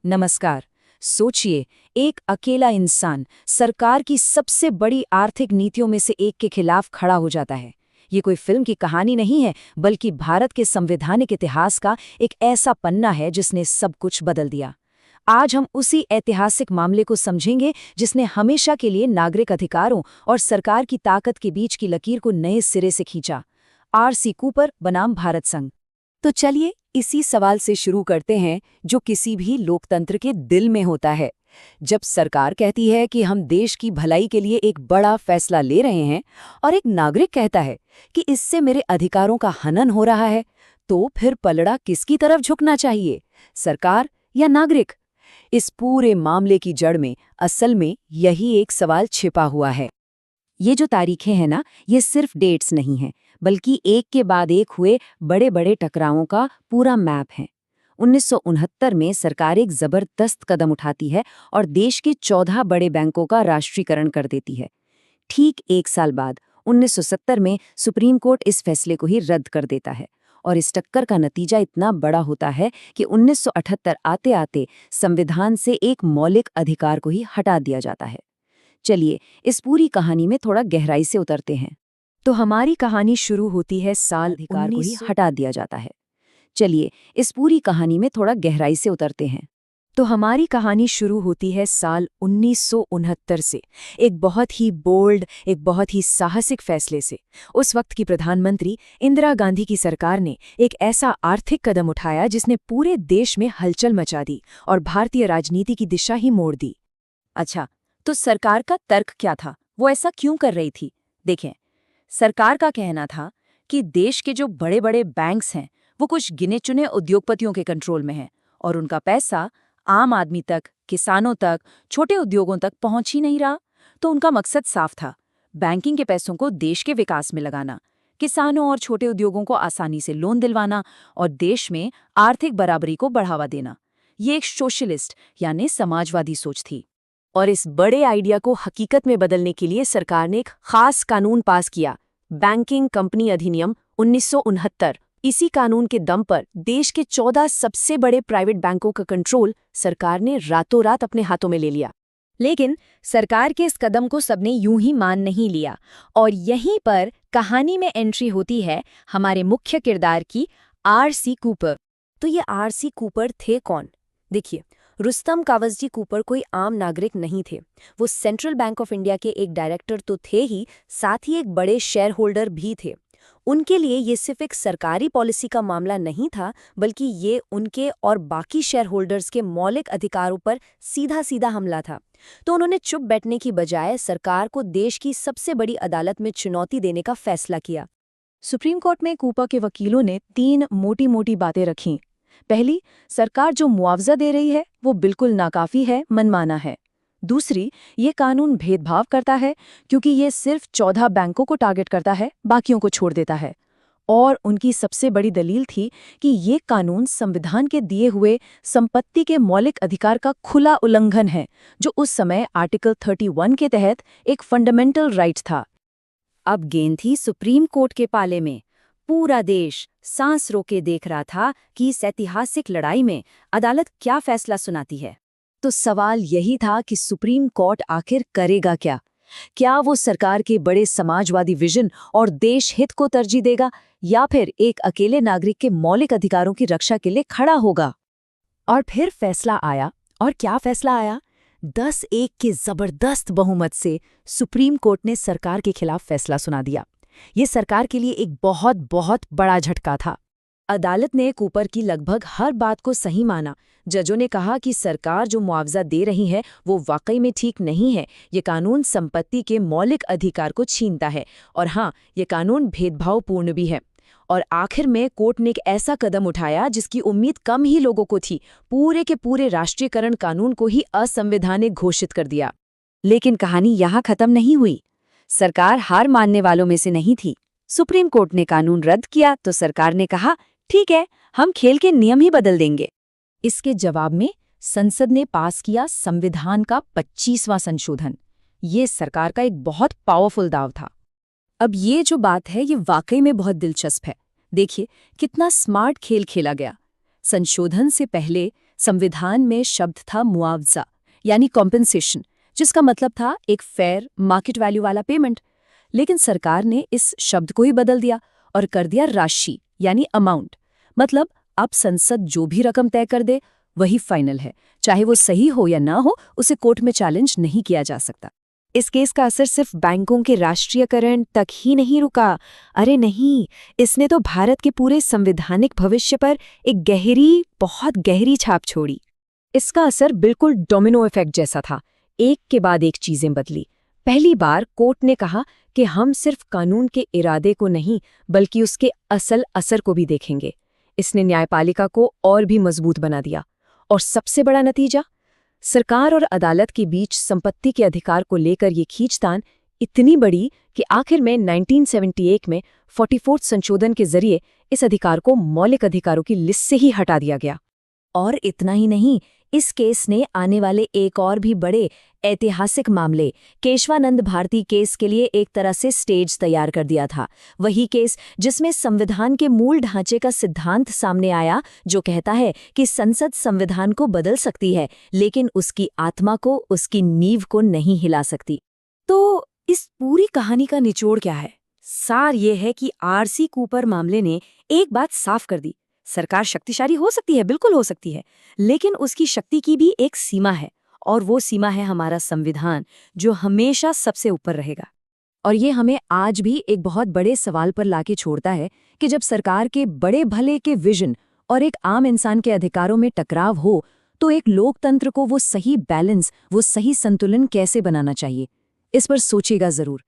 नमस्कार। सोचिए, एक अकेला इंसान सरकार की सबसे बड़ी आर्थिक नीतियों में से एक के खिलाफ खड़ा हो जाता है। ये कोई फिल्म की कहानी नहीं है, बल्कि भारत के संवैधानिक इतिहास का एक ऐसा पन्ना है जिसने सब कुछ बदल दिया। आज हम उसी ऐतिहासिक मामले को समझेंगे जिसने हमेशा के लिए नागरिक अधिकारों और सरकार की ताकत के बीच की लकीर को नए सिरे से खींचा। आर.सी. कूपर बनाम भारत संघ। तो चलिए इसी सवाल से शुरू करते हैं जो किसी भी लोकतंत्र के दिल में होता है। जब सरकार कहती है कि हम देश की भलाई के लिए एक बड़ा फैसला ले रहे हैं और एक नागरिक कहता है कि इससे मेरे अधिकारों का हनन हो रहा है, तो फिर पलड़ा किसकी तरफ झुकना चाहिए, सरकार या नागरिक? इस पूरे मामले की जड़ में असल में यही एक सवाल छिपा हुआ है। ये जो तारीखें हैं ना, ये सिर्फ डेट्स नहीं हैं, बल्कि एक के बाद एक हुए बड़े बड़े टकरावों का पूरा मैप है। 1969 में सरकार एक जबरदस्त कदम उठाती है और देश के 14 बड़े बैंकों का राष्ट्रीयकरण कर देती है। ठीक एक साल बाद 1970 में सुप्रीम कोर्ट इस फैसले को ही रद्द कर देता है और इस टक्कर का नतीजा इतना बड़ा होता है कि 1978 आते आते संविधान से एक मौलिक अधिकार को ही हटा दिया जाता है। चलिए इस पूरी कहानी में थोड़ा गहराई से उतरते हैं। तो हमारी कहानी शुरू होती है साल अधिकार को ही हटा दिया जाता है। चलिए इस पूरी कहानी में थोड़ा गहराई से उतरते हैं। तो हमारी कहानी शुरू होती है साल 1969 से, एक बहुत ही बोल्ड, एक बहुत ही साहसिक फैसले से। उस वक्त की प्रधानमंत्री इंदिरा गांधी की सरकार ने एक ऐसा आर्थिक कदम उठाया जिसने पूरे देश में हलचल मचा दी और भारतीय राजनीति की दिशा ही मोड़ दी। अच्छा, तो सरकार का तर्क क्या था? वो ऐसा क्यों कर रही थी? देखें, सरकार का कहना था कि देश के जो बड़े बड़े बैंक्स हैं वो कुछ गिने चुने उद्योगपतियों के कंट्रोल में हैं और उनका पैसा आम आदमी तक, किसानों तक, छोटे उद्योगों तक पहुंच ही नहीं रहा। तो उनका मकसद साफ था, बैंकिंग के पैसों को देश के विकास में लगाना, किसानों और छोटे उद्योगों को आसानी से लोन दिलवाना और देश में आर्थिक बराबरी को बढ़ावा देना। ये एक सोशलिस्ट यानी समाजवादी सोच थी। और इस बड़े आइडिया को हकीकत में बदलने के लिए सरकार ने एक खास कानून पास किया, बैंकिंग कंपनी अधिनियम 1969। इसी कानून के दम पर देश के 14 सबसे बड़े प्राइवेट बैंकों का कंट्रोल सरकार ने रातों रात अपने हाथों में ले लिया। लेकिन सरकार के इस कदम को सबने यूं ही मान नहीं लिया और यहीं पर कहानी में एंट्री होती है हमारे मुख्य किरदार की, आर.सी. कूपर। तो ये आर.सी. कूपर थे कौन? देखिए, रुस्तम कावसजी कूपर कोई आम नागरिक नहीं थे। वो सेंट्रल बैंक ऑफ इंडिया के एक डायरेक्टर तो थे ही, साथ ही एक बड़े शेयर होल्डर भी थे। उनके लिए ये सिर्फ एक सरकारी पॉलिसी का मामला नहीं था, बल्कि ये उनके और बाकी शेयर होल्डर्स के मौलिक अधिकारों पर सीधा सीधा हमला था। तो उन्होंने चुप बैठने की बजाय सरकार को देश की सबसे बड़ी अदालत में चुनौती देने का फैसला किया। सुप्रीम कोर्ट में कूपर के वकीलों ने 3 मोटी मोटी बातें रखीं। पहली, सरकार जो मुआवजा दे रही है वो बिल्कुल नाकाफी है, मनमाना है। दूसरी, ये कानून भेदभाव करता है क्योंकि ये सिर्फ 14 बैंकों को टारगेट करता है, बाकियों को छोड़ देता है। और उनकी सबसे बड़ी दलील थी कि ये कानून संविधान के दिए हुए संपत्ति के मौलिक अधिकार का खुला उल्लंघन है, जो उस समय आर्टिकल 31 के तहत एक फंडामेंटल राइट था। अब गेंद थी सुप्रीम कोर्ट के पाले में। पूरा देश सांस रोके देख रहा था कि इस ऐतिहासिक लड़ाई में अदालत क्या फैसला सुनाती है। तो सवाल यही था कि सुप्रीम कोर्ट आखिर करेगा क्या? क्या वो सरकार के बड़े समाजवादी विजन और देश हित को तरजीह देगा या फिर एक अकेले नागरिक के मौलिक अधिकारों की रक्षा के लिए खड़ा होगा? और फिर फैसला आया। और क्या फैसला आया? 10-1 के जबरदस्त बहुमत से सुप्रीम कोर्ट ने सरकार के खिलाफ फैसला सुना दिया। ये सरकार के लिए एक बहुत बहुत बड़ा झटका था। अदालत ने कूपर की लगभग हर बात को सही माना। जजों ने कहा कि सरकार जो मुआवजा दे रही है वो वाकई में ठीक नहीं है। ये कानून संपत्ति के मौलिक अधिकार को छीनता है और हाँ, ये कानून भेदभावपूर्ण भी है। और आखिर में कोर्ट ने एक ऐसा कदम उठाया जिसकी उम्मीद कम ही लोगों को थी। पूरे के पूरे राष्ट्रीयकरण कानून को ही असंवैधानिक घोषित कर दिया। लेकिन कहानी यहाँ खत्म नहीं हुई। सरकार हार मानने वालों में से नहीं थी। सुप्रीम कोर्ट ने कानून रद्द किया तो सरकार ने कहा, ठीक है, हम खेल के नियम ही बदल देंगे। इसके जवाब में संसद ने पास किया संविधान का 25वां संशोधन। ये सरकार का एक बहुत पावरफुल दाव था। अब ये जो बात है ये वाकई में बहुत दिलचस्प है। देखिए कितना स्मार्ट खेल खेला गया। संशोधन से पहले संविधान में शब्द था मुआवजा, यानी कॉम्पेंसेशन, जिसका मतलब था एक फेयर मार्केट वैल्यू वाला पेमेंट। लेकिन सरकार ने इस शब्द को ही बदल दिया और कर दिया राशि, यानी अमाउंट। मतलब अब संसद जो भी रकम तय कर दे वही फाइनल है, चाहे वो सही हो या ना हो, उसे कोर्ट में चैलेंज नहीं किया जा सकता। इस केस का असर सिर्फ बैंकों के राष्ट्रीयकरण तक ही नहीं रुका। अरे नहीं, इसने तो भारत के पूरे संवैधानिक भविष्य पर एक गहरी, बहुत गहरी छाप छोड़ी। इसका असर बिल्कुल डोमिनो इफेक्ट जैसा था। एक के बाद एक चीजें बदली। पहली बार कोर्ट ने कहा कि हम सिर्फ कानून के इरादे को नहीं बल्कि उसके असल असर को भी देखेंगे। इसने न्यायपालिका को और भी मजबूत बना दिया। और सबसे बड़ा नतीजा, सरकार और अदालत के बीच संपत्ति के अधिकार को लेकर ये खींचतान इतनी बड़ी कि आखिर में 1978 में 44 संशोधन के जरिए इस अधिकार को मौलिक अधिकारों की लिस्ट से ही हटा दिया गया। और इतना ही नहीं, इस केस ने आने वाले एक और भी बड़े ऐतिहासिक मामले, केशवानंद भारती केस के लिए एक तरह से स्टेज तैयार कर दिया था। वही केस जिसमें संविधान के मूल ढांचे का सिद्धांत सामने आया, जो कहता है कि संसद संविधान को बदल सकती है लेकिन उसकी आत्मा को, उसकी नींव को नहीं हिला सकती। तो इस पूरी कहानी का निचोड़ क्या है? सार ये है कि आरसी कूपर मामले ने एक बात साफ कर दी, सरकार शक्तिशाली हो सकती है, बिल्कुल हो सकती है, लेकिन उसकी शक्ति की भी एक सीमा है, और वो सीमा है हमारा संविधान, जो हमेशा सबसे ऊपर रहेगा। और ये हमें आज भी एक बहुत बड़े सवाल पर लाके छोड़ता है कि जब सरकार के बड़े भले के विजन और एक आम इंसान के अधिकारों में टकराव हो, तो एक लोकतंत्र को वो सही बैलेंस, वो सही संतुलन कैसे बनाना चाहिए? इस पर सोचिएगा जरूर।